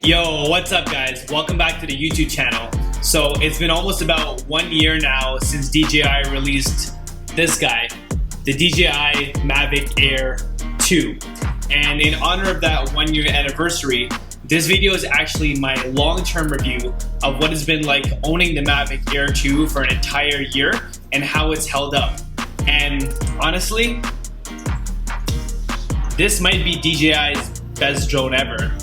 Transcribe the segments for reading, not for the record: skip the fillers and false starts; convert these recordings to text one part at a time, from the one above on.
Yo, what's up guys? Welcome back to the YouTube channel. So it's been almost about 1 year now since DJI released this guy, the DJI Mavic Air 2. And in honor of that 1 year anniversary, this video is actually my long-term review of what it's been like owning the Mavic Air 2 for an entire year and how it's held up. And honestly, this might be DJI's best drone ever.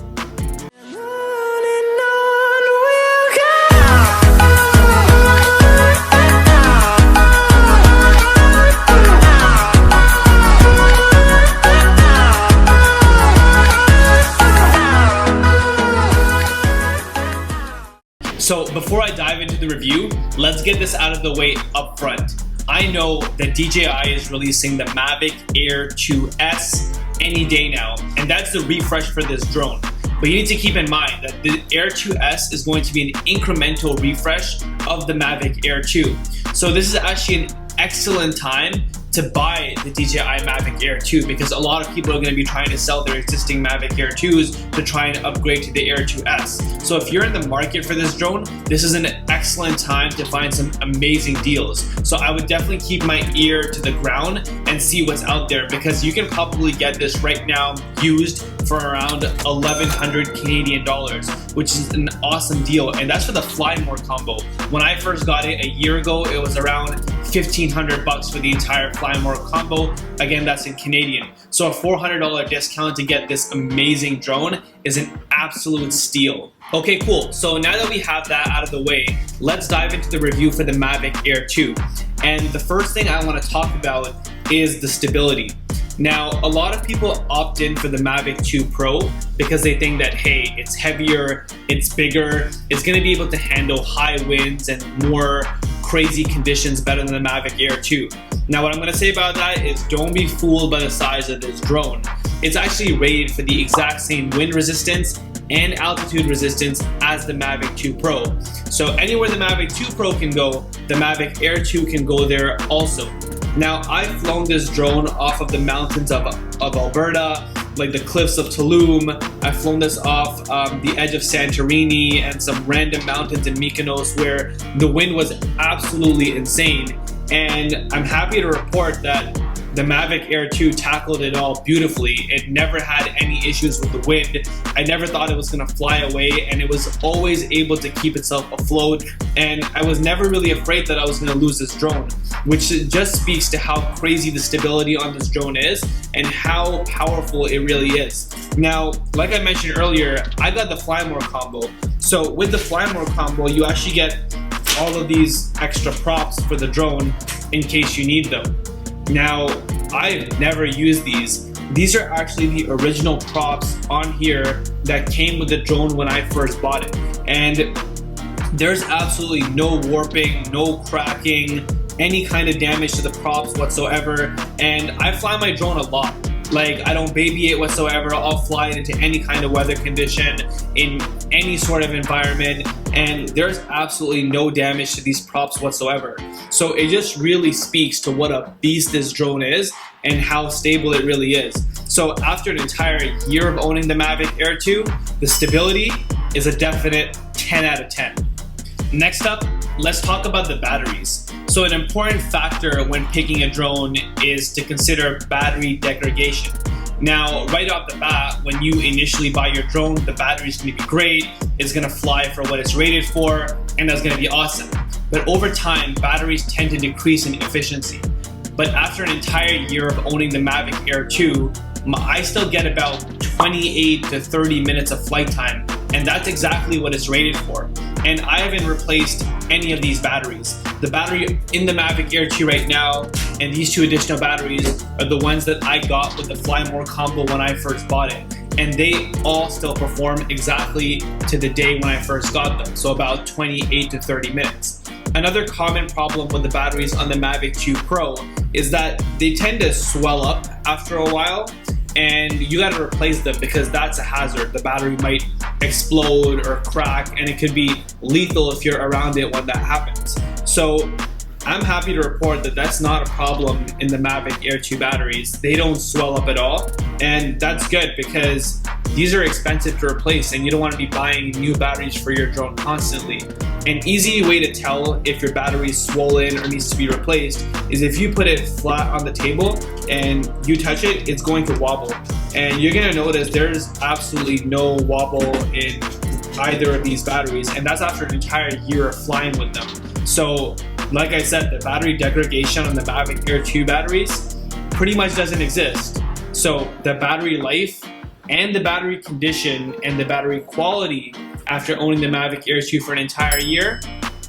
So before I dive into the review, let's get this out of the way up front. I know that DJI is releasing the Mavic Air 2S any day now, and that's the refresh for this drone. But you need to keep in mind that the Air 2S is going to be an incremental refresh of the Mavic Air 2. So this is actually an excellent time to buy the DJI Mavic Air 2 because a lot of people are going to be trying to sell their existing Mavic Air 2s to try and upgrade to the Air 2S. So if you're in the market for this drone, this is an excellent time to find some amazing deals. So I would definitely keep my ear to the ground and see what's out there because you can probably get this right now used for around 1,100 Canadian dollars, which is an awesome deal. And that's for the Fly More combo. When I first got it a year ago, it was around 1,500 bucks for the entire Fly More combo. Again, that's in Canadian. So a $400 discount to get this amazing drone is an absolute steal. Okay, cool. So now that we have that out of the way, let's dive into the review for the Mavic Air 2. And the first thing I want to talk about is the stability. Now, a lot of people opt in for the Mavic 2 Pro because they think that, hey, it's heavier, it's bigger, it's going to be able to handle high winds and more crazy conditions better than the Mavic Air 2. Now, what I'm going to say about that is don't be fooled by the size of this drone. It's actually rated for the exact same wind resistance and altitude resistance as the Mavic 2 Pro. So anywhere the Mavic 2 Pro can go, the Mavic Air 2 can go there also. Now, I've flown this drone off of the mountains of Alberta, like the cliffs of Tulum. I've flown this off the edge of Santorini and some random mountains in Mykonos where the wind was absolutely insane. And I'm happy to report that the Mavic Air 2 tackled it all beautifully. It never had any issues with the wind. I never thought it was gonna fly away, and it was always able to keep itself afloat. And I was never really afraid that I was gonna lose this drone, which just speaks to how crazy the stability on this drone is and how powerful it really is. Now, like I mentioned earlier, I got the Fly More combo. So with the Fly More combo, you actually get all of these extra props for the drone in case you need them. Now, I've never used these. These are actually the original props on here that came with the drone when I first bought it. And there's absolutely no warping, no cracking, any kind of damage to the props whatsoever. And I fly my drone a lot. Like, I don't baby it whatsoever. I'll fly it into any kind of weather condition, in any sort of environment, and there's absolutely no damage to these props whatsoever. So it just really speaks to what a beast this drone is and how stable it really is. So after an entire year of owning the Mavic Air 2, the stability is a definite 10 out of 10. Next up, let's talk about the batteries. So an important factor when picking a drone is to consider battery degradation. Now, right off the bat, when you initially buy your drone, the battery is going to be great, it's going to fly for what it's rated for, and that's going to be awesome. But over time, batteries tend to decrease in efficiency. But after an entire year of owning the Mavic Air 2, I still get about 28 to 30 minutes of flight time, and that's exactly what it's rated for. And I haven't replaced any of these batteries. The battery in the Mavic Air 2 right now and these two additional batteries are the ones that I got with the Fly More combo when I first bought it. And they all still perform exactly to the day when I first got them, so about 28 to 30 minutes. Another common problem with the batteries on the Mavic 2 Pro is that they tend to swell up after a while, and you gotta replace them because that's a hazard. The battery might explode or crack, and it could be lethal if you're around it when that happens. So I'm happy to report that that's not a problem in the Mavic Air 2 batteries. They don't swell up at all, and that's good because these are expensive to replace and you don't want to be buying new batteries for your drone constantly. An easy way to tell if your battery is swollen or needs to be replaced is if you put it flat on the table and you touch it, it's going to wobble. And you're gonna notice there's absolutely no wobble in either of these batteries, and that's after an entire year of flying with them. So like I said, the battery degradation on the Mavic Air 2 batteries pretty much doesn't exist. So the battery life and the battery condition and the battery quality after owning the Mavic Air 2 for an entire year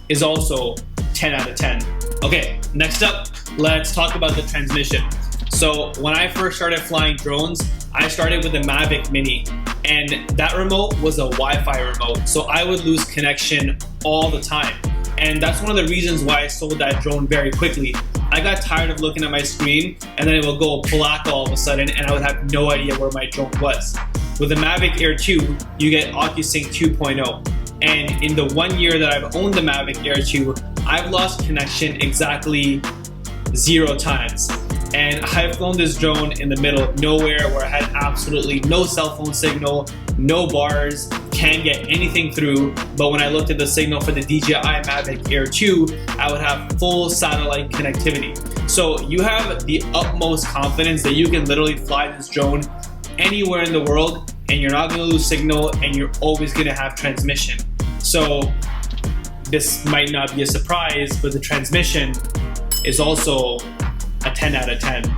is also 10 out of 10. Okay, next up, let's talk about the transmission. So when I first started flying drones, I started with the Mavic Mini, and that remote was a Wi-Fi remote, so I would lose connection all the time. And that's one of the reasons why I sold that drone very quickly. I got tired of looking at my screen and then it would go black all of a sudden and I would have no idea where my drone was. With the Mavic Air 2, you get OcuSync 2.0. And in the 1 year that I've owned the Mavic Air 2, I've lost connection exactly 0 times. And I've flown this drone in the middle of nowhere where I had absolutely no cell phone signal, no bars, can't get anything through. But when I looked at the signal for the DJI Mavic Air 2, I would have full satellite connectivity. So you have the utmost confidence that you can literally fly this drone anywhere in the world and you're not gonna lose signal and you're always gonna have transmission. So this might not be a surprise, but the transmission is also a 10 out of 10.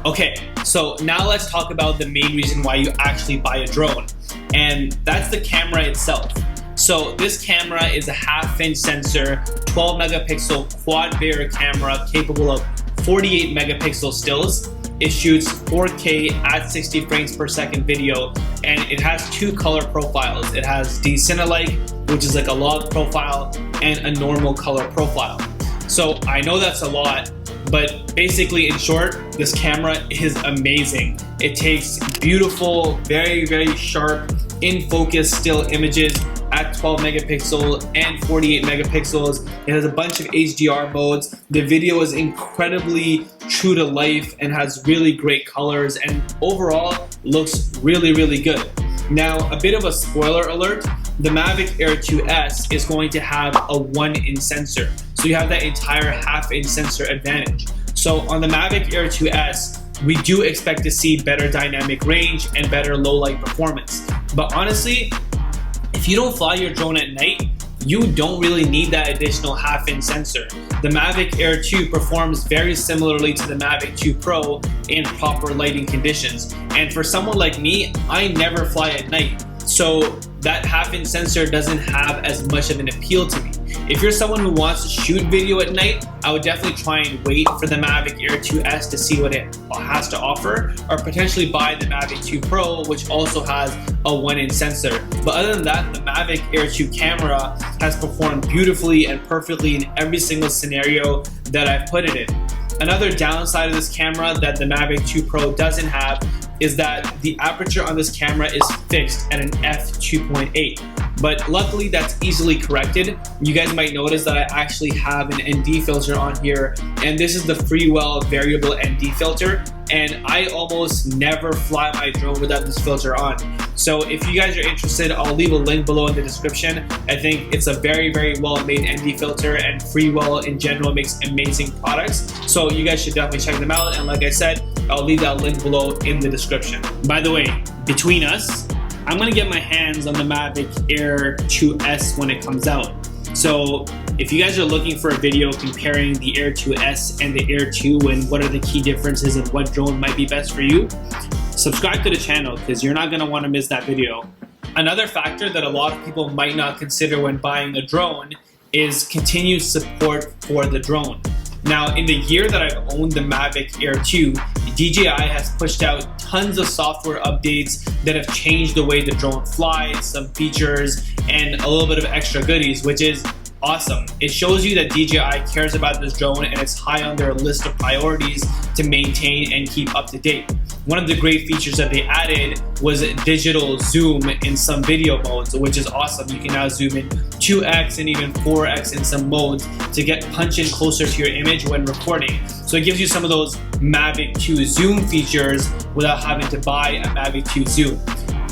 Okay, so now let's talk about the main reason why you actually buy a drone, and that's the camera itself. So this camera is a 1/2-inch sensor, 12 megapixel quad barrier camera capable of 48 megapixel stills. It shoots 4K at 60 frames per second video, and it has 2 color profiles. It has Cine-like, which is like a log profile, and a normal color profile. So I know that's a lot, but basically in short, this camera is amazing. It takes beautiful, very, very sharp, in focus still images at 12 megapixel and 48 megapixels. It has a bunch of HDR modes. The video is incredibly true to life and has really great colors and overall looks really, really good. Now, a bit of a spoiler alert, the Mavic Air 2S is going to have a 1-inch sensor. So you have that entire 1/2-inch sensor advantage. So on the Mavic Air 2S, we do expect to see better dynamic range and better low light performance. But honestly, if you don't fly your drone at night, you don't really need that additional 1/2-inch sensor. The Mavic Air 2 performs very similarly to the Mavic 2 Pro in proper lighting conditions. And for someone like me, I never fly at night. So that 1/2-inch sensor doesn't have as much of an appeal to me. If you're someone who wants to shoot video at night, I would definitely try and wait for the Mavic Air 2S to see what it has to offer, or potentially buy the Mavic 2 Pro, which also has a 1-inch sensor. But other than that, the Mavic Air 2 camera has performed beautifully and perfectly in every single scenario that I've put it in. Another downside of this camera that the Mavic 2 Pro doesn't have is that the aperture on this camera is fixed at an f2.8. But luckily that's easily corrected. You guys might notice that I actually have an ND filter on here, and this is the Freewell variable ND filter, and I almost never fly my drone without this filter on. So if you guys are interested, I'll leave a link below in the description. I think it's a very, very well made ND filter, and Freewell in general makes amazing products. So you guys should definitely check them out, and like I said, I'll leave that link below in the description. By the way, between us, I'm gonna get my hands on the Mavic Air 2S when it comes out. So if you guys are looking for a video comparing the Air 2S and the Air 2 and what are the key differences and what drone might be best for you, subscribe to the channel because you're not gonna wanna miss that video. Another factor that a lot of people might not consider when buying a drone is continued support for the drone. Now, in the year that I've owned the Mavic Air 2, DJI has pushed out tons of software updates that have changed the way the drone flies, some features, and a little bit of extra goodies, which is awesome. It shows you that DJI cares about this drone and it's high on their list of priorities to maintain and keep up to date. One of the great features that they added was digital zoom in some video modes, which is awesome. You can now zoom in 2x and even 4x in some modes to get punch in closer to your image when recording. So it gives you some of those Mavic 2 zoom features without having to buy a Mavic 2 zoom.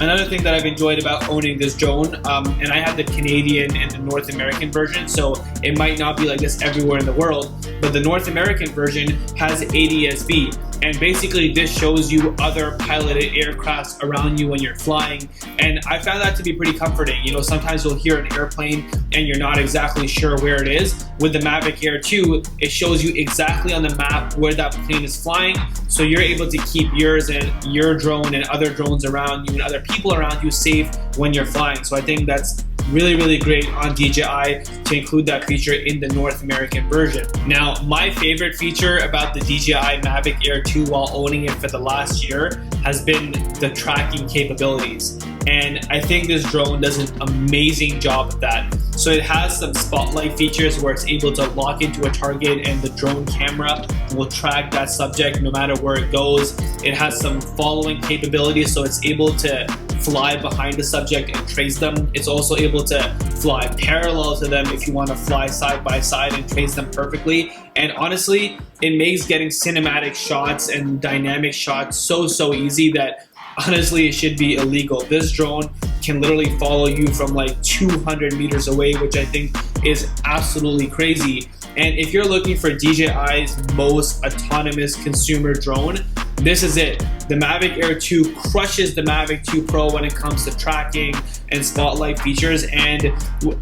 Another thing that I've enjoyed about owning this drone, and I have the Canadian and the North American version, so it might not be like this everywhere in the world, but the North American version has ADS-B. And basically this shows you other piloted aircrafts around you when you're flying. And I found that to be pretty comforting. You know, sometimes you'll hear an airplane and you're not exactly sure where it is. With the Mavic Air 2, it shows you exactly on the map where that plane is flying. So you're able to keep yours and your drone and other drones around you and other people around you safe when you're flying. So I think that's really great on DJI to include that feature in the North American version. Now, my favorite feature about the DJI Mavic Air 2 while owning it for the last year has been the tracking capabilities. And I think this drone does an amazing job of that. So it has some spotlight features where it's able to lock into a target and the drone camera will track that subject no matter where it goes. It has some following capabilities, so it's able to fly behind the subject and trace them. It's also able to fly parallel to them if you want to fly side by side and trace them perfectly. And honestly, it makes getting cinematic shots and dynamic shots so easy that honestly it should be illegal. This drone can literally follow you from like 200 meters away, which I think is absolutely crazy. And if you're looking for DJI's most autonomous consumer drone, this is it. The Mavic Air 2 crushes the Mavic 2 Pro when it comes to tracking and spotlight features, and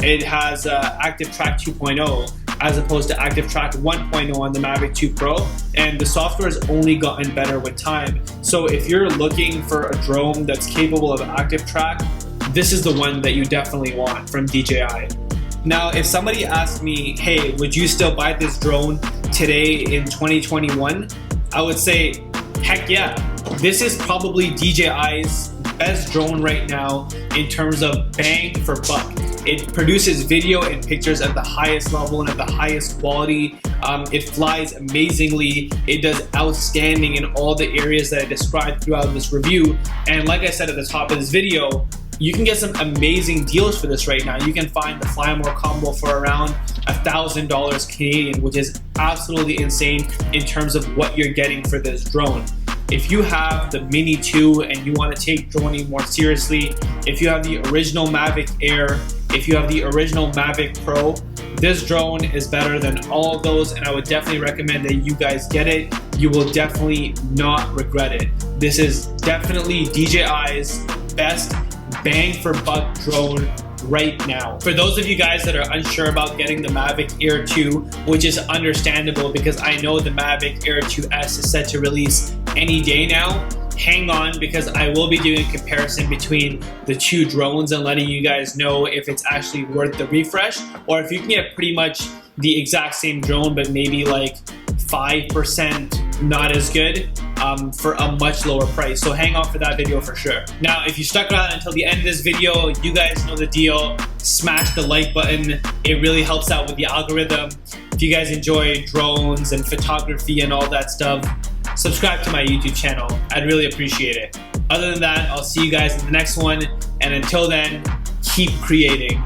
it has Active Track 2.0 as opposed to Active Track 1.0 on the Mavic 2 Pro, and the software has only gotten better with time. So if you're looking for a drone that's capable of Active Track, this is the one that you definitely want from DJI. Now, if somebody asked me, hey, would you still buy this drone today in 2021? I would say, heck yeah. This is probably DJI's best drone right now in terms of bang for buck. It produces video and pictures at the highest level and at the highest quality. It flies amazingly. It does outstanding in all the areas that I described throughout this review. And like I said at the top of this video, you can get some amazing deals for this right now. You can find the Fly More combo for around $1,000 Canadian, which is absolutely insane in terms of what you're getting for this drone. If you have the Mini 2 and you want to take droning more seriously, if you have the original Mavic Air, if you have the original Mavic Pro, this drone is better than all of those, and I would definitely recommend that you guys get it. You will definitely not regret it. This is definitely DJI's best bang for buck drone right now. For those of you guys that are unsure about getting the Mavic Air 2, which is understandable because I know the Mavic Air 2S is set to release any day now, hang on, because I will be doing a comparison between the two drones and letting you guys know if it's actually worth the refresh, or if you can get pretty much the exact same drone but maybe like 5% not as good for a much lower price. So hang on for that video for sure. Now, if you stuck around until the end of this video, you guys know the deal. Smash the like button. It really helps out with the algorithm. If you guys enjoy drones and photography and all that stuff, subscribe to my YouTube channel. I'd really appreciate it. Other than that, I'll see you guys in the next one. And until then, keep creating.